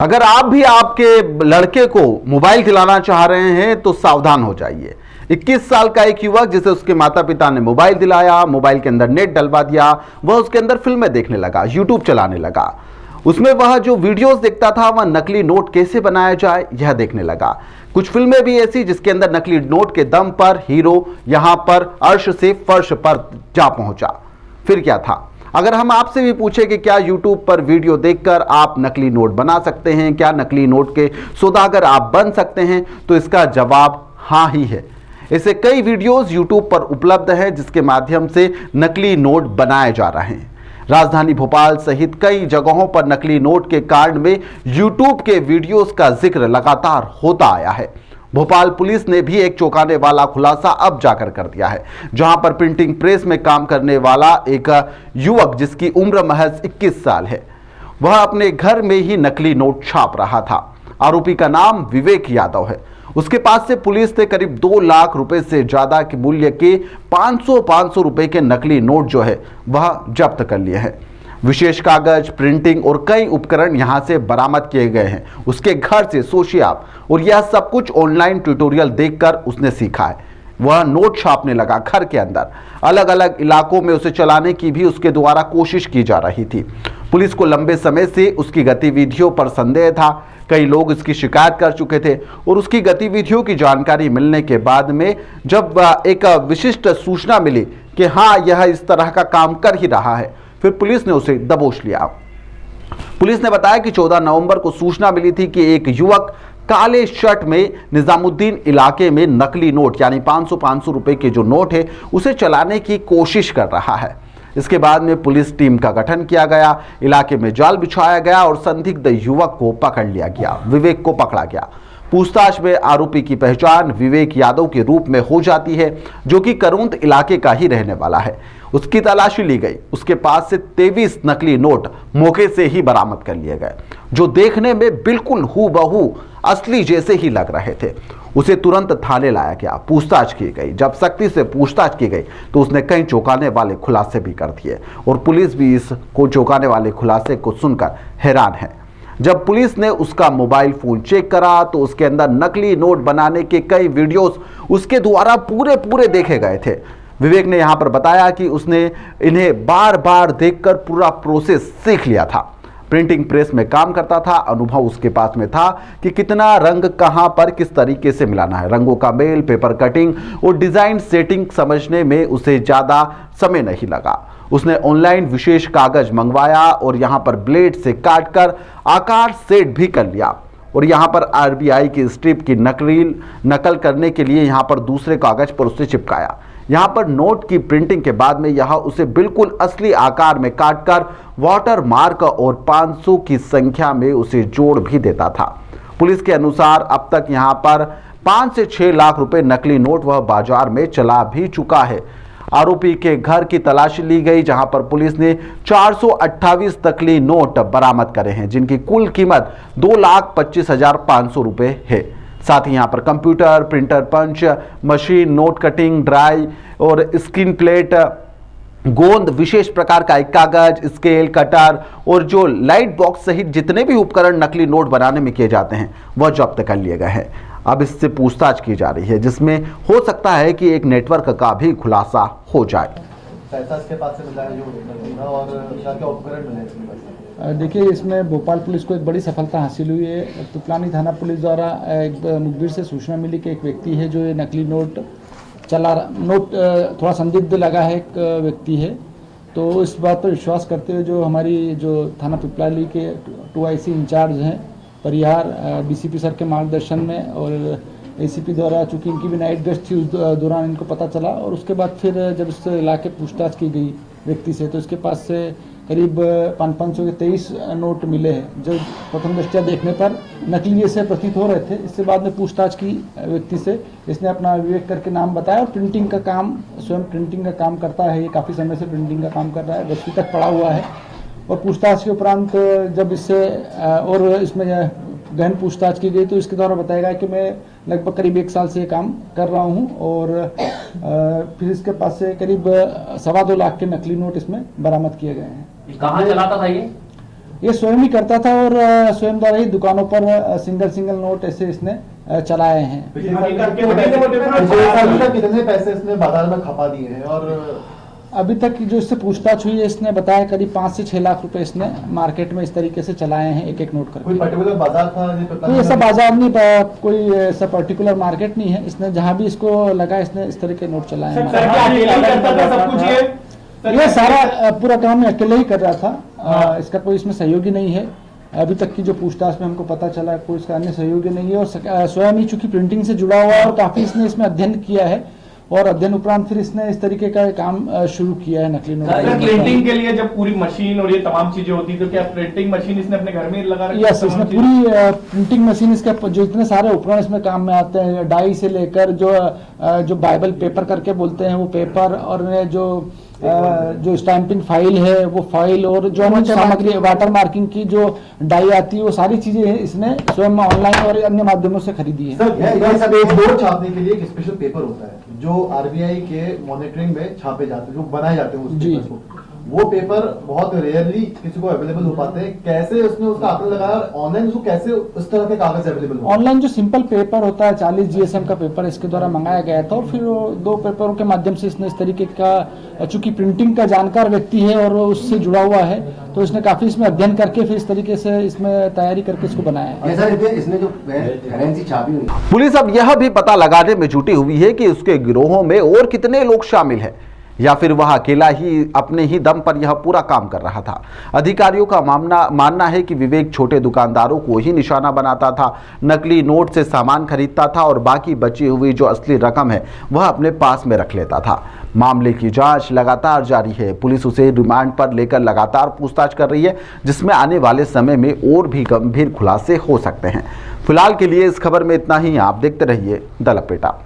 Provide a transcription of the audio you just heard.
अगर आप भी आपके लड़के को मोबाइल दिलाना चाह रहे हैं तो सावधान हो जाइए। 21 साल का एक युवक जिसे उसके माता पिता ने मोबाइल दिलाया, मोबाइल के अंदर नेट डलवा दिया, वह उसके अंदर फिल्में देखने लगा, यूट्यूब चलाने लगा। उसमें वह जो वीडियोस देखता था वह नकली नोट कैसे बनाया जाए यह देखने लगा। कुछ फिल्में भी ऐसी जिसके अंदर नकली नोट के दम पर हीरो यहां पर अर्श से फर्श पर जा पहुंचा। फिर क्या था? अगर हम आपसे भी पूछे कि क्या YouTube पर वीडियो देखकर आप नकली नोट बना सकते हैं, क्या नकली नोट के सौदागर आप बन सकते हैं, तो इसका जवाब हाँ ही है। ऐसे कई वीडियोस YouTube पर उपलब्ध हैं जिसके माध्यम से नकली नोट बनाए जा रहे हैं। राजधानी भोपाल सहित कई जगहों पर नकली नोट के कांड में YouTube के वीडियोस का जिक्र लगातार होता आया है। भोपाल पुलिस ने भी एक चौंकाने वाला खुलासा अब जाकर कर दिया है, जहां पर प्रिंटिंग प्रेस में काम करने वाला एक युवक जिसकी उम्र महज 21 साल है, वह अपने घर में ही नकली नोट छाप रहा था। आरोपी का नाम विवेक यादव है। उसके पास से पुलिस ने करीब 2 लाख रुपए से ज्यादा के मूल्य के 500 रुपए के नकली नोट जो है वह जब्त कर लिए हैं। विशेष कागज, प्रिंटिंग और कई उपकरण यहां से बरामद किए गए हैं। उसके घर से सोचिए आप, और यह सब कुछ ऑनलाइन ट्यूटोरियल देखकर उसने सीखा है। वह नोट छापने लगा घर के अंदर। अलग अलग इलाकों में उसे चलाने की भी उसके द्वारा कोशिश की जा रही थी। पुलिस को लंबे समय से उसकी गतिविधियों पर संदेह था। कई लोग इसकी शिकायत कर चुके थे और उसकी गतिविधियों की जानकारी मिलने के बाद में जब एक विशिष्ट सूचना मिली कि हाँ, यह इस तरह का काम कर ही रहा है, फिर पुलिस ने उसे दबोच लिया। पुलिस ने बताया कि 14 नवंबर को सूचना मिली थी कि एक युवक काले शर्ट में निजामुद्दीन इलाके में नकली नोट यानी 500 रुपए के जो नोट है उसे चलाने की कोशिश कर रहा है। इसके बाद में पुलिस टीम का गठन किया गया, इलाके में जाल बिछाया गया और संदिग्ध युवक को पकड़ लिया गया। विवेक को पकड़ा गया। पूछताछ में आरोपी की पहचान विवेक यादव के रूप में हो जाती है, जो कि करूंद इलाके का ही रहने वाला है। उसकी तलाशी ली गई। उसके पास से 23 नकली नोट मौके से ही बरामद कर लिए गए, जो देखने में बिल्कुल हूबहू असली जैसे ही लग रहे थे। उसे तुरंत थाने लाया गया, पूछताछ की गई। जब सख्ती से पूछताछ की गई तो उसने कई चौंकाने वाले खुलासे भी कर दिए और पुलिस भी इस चौंकाने वाले खुलासे को सुनकर हैरान है। जब पुलिस ने उसका मोबाइल फोन चेक करा तो उसके अंदर नकली नोट बनाने के कई वीडियोस उसके द्वारा पूरे देखे गए थे। विवेक ने यहां पर बताया कि उसने इन्हें बार बार देखकर पूरा प्रोसेस सीख लिया था। प्रिंटिंग प्रेस में काम करता था, अनुभव उसके पास में था कि कितना रंग कहां पर किस तरीके से मिलाना है। रंगों का मेल, पेपर कटिंग और डिजाइन सेटिंग समझने में उसे ज्यादा समय नहीं लगा। उसने ऑनलाइन विशेष कागज मंगवाया और यहां पर ब्लेड से काटकर आकार सेट भी कर लिया और यहां पर आरबीआई की स्ट्रिप की नकल करने के लिए यहां पर दूसरे कागज पर उसे चिपकाया। यहां पर नोट की प्रिंटिंग के बाद में यह उसे बिल्कुल असली आकार में काटकर वाटर मार्क और 500 की संख्या में उसे जोड़ भी देता था। पुलिस के अनुसार अब तक यहां पर 5 से 6 लाख रुपए नकली नोट वह बाजार में चला भी चुका है। आरोपी के घर की तलाशी ली गई, जहां पर पुलिस ने 428 नकली नोट बरामद करे हैं, जिनकी कुल कीमत 2,25,500 रुपए है। साथ ही यहां पर कंप्यूटर, प्रिंटर, पंच मशीन, नोट कटिंग, ड्राई और स्क्रीन प्लेट, गोंद, विशेष प्रकार का एक कागज, स्केल, कटर और जो लाइट बॉक्स सहित जितने भी उपकरण नकली नोट बनाने में किए जाते हैं वह जब्त कर लिए गए हैं। अब इससे पूछताछ की जा रही है, जिसमें हो सकता है कि एक नेटवर्क का भी खुलासा हो जाए। पैसा इसके पास से मिला है जो और क्या उपकरण मिले इसके पास? देखिए, इसमें भोपाल पुलिस को एक बड़ी सफलता हासिल हुई है। तुतलानी थाना पुलिस द्वारा एक मुखबिर से सूचना मिली कि एक व्यक्ति है जो ये नकली नोट थोड़ा संदिग्ध लगा है, एक व्यक्ति है। तो इस बात पर विश्वास करते हुए जो हमारी थाना पिपलाली के 2IC इंचार्ज हैं परिहार, DCP सर के मार्गदर्शन में और ACP द्वारा, चूँकि इनकी भी नाइट गश्त थी, उस दौरान इनको पता चला और उसके बाद फिर जब इस इलाके पूछताछ की गई व्यक्ति से तो इसके पास से करीब 500 के 23 नोट मिले हैं, जो प्रथम दृष्टया देखने पर नकली जैसे प्रतीत हो रहे थे। इससे बाद में पूछताछ की व्यक्ति से, इसने अपना विवेक करके नाम बताया और प्रिंटिंग का काम, स्वयं प्रिंटिंग का काम करता है। ये काफ़ी समय से प्रिंटिंग का काम कर रहा है, 10वीं तक पढ़ा हुआ है। और पूछताछ के उपरांत जब इससे और इसमें गहन पूछताछ की गई तो इसके द्वारा बताया गया कि मैं लगभग करीब 1 साल से ये काम कर रहा हूँ और फिर इसके पास से करीब 2.25 लाख के नकली नोट इसमें बरामद किए गए हैं। कहाँ चलाता था ये? ये स्वयं ही करता था और स्वयं द्वारा ही दुकानों पर सिंगल नोट ऐसे इसने चलाए हैं। कितने पैसे इसने बाजार में खपा दिए हैं? और अभी तक की जो इससे पूछताछ हुई है, इसने बताया करीब 5 से 6 लाख रुपए इसने मार्केट में इस तरीके से चलाए हैं, एक नोट करके। कोई पर्टिकुलर बाजार था? कोई ऐसा बाजार नहीं, कोई ऐसा पर्टिकुलर मार्केट नहीं है। इसने जहां भी इसको लगा इसने इस तरह के नोट चलाए हैं। ये सारा पूरा काम अकेले ही कर रहा था, इसका कोई इसमें सहयोगी नहीं है। अभी तक की जो पूछताछ में हमको पता चला कोई इसका अन्य सहयोगी नहीं है और स्वयं ही चूंकि प्रिंटिंग से जुड़ा हुआ है और काफी इसने इसमें अध्ययन किया है और अध्ययन उपरांत फिर इसने इस तरीके का काम शुरू किया है नकली नोट। प्रिंटिंग के लिए जब पूरी मशीन और ये तमाम चीजें होती तो क्या प्रिंटिंग मशीन इसने अपने घर में लगा रखी? यस, इसमें पूरी प्रिंटिंग मशीन, इसके जो इतने सारे उपकरण इसमें काम में आते हैं, डाई से लेकर जो बाइबल पेपर करके बोलते हैं वो पेपर, और जो स्टैंपिंग फाइल है वो फाइल, और जो अन्य सामग्री वाटर मार्किंग की जो डाई आती है वो सारी चीजें इसने स्वयं ऑनलाइन और अन्य माध्यमों से खरीदी है। सर, ये सब एक बोर्ड छापने के लिए एक स्पेशल पेपर होता है जो आरबीआई के मॉनिटरिंग में छापे जाते हैं, जो बनाए जाते हैं उस पेपर को। वो पेपर बहुत रेयरली किसी को अवेलेबल हो पाते हैं। कैसे उसने उसका आंकड़ा लगाया? ऑनलाइन उसको कैसे उस तरह के कागज अवेलेबल हो? ऑनलाइन जो सिंपल पेपर होता है 40 GSM का पेपर इसके द्वारा मंगाया गया था और फिर 2 पेपरों के माध्यम से इसने इस तरीके का, चूंकि प्रिंटिंग का जानकार व्यक्ति है और उससे जुड़ा हुआ है तो इसने काफी इसमें अध्ययन करके फिर इस तरीके से इसमें तैयारी करके इसको बनाया है। इसने जो करेंसी छापी हुई, पुलिस अब यह भी पता लगाने में जुटी हुई है कि उसके गिरोहों में और कितने लोग शामिल हैं या फिर वह अकेला ही अपने ही दम पर यह पूरा काम कर रहा था। अधिकारियों का मानना है कि विवेक छोटे दुकानदारों को ही निशाना बनाता था, नकली नोट से सामान खरीदता था और बाकी बची हुई जो असली रकम है वह अपने पास में रख लेता था। मामले की जांच लगातार जारी है। पुलिस उसे रिमांड पर लेकर लगातार पूछताछ कर रही है, जिसमें आने वाले समय में और भी गंभीर खुलासे हो सकते हैं। फिलहाल के लिए इस खबर में इतना ही। आप देखते रहिए द लपेटा।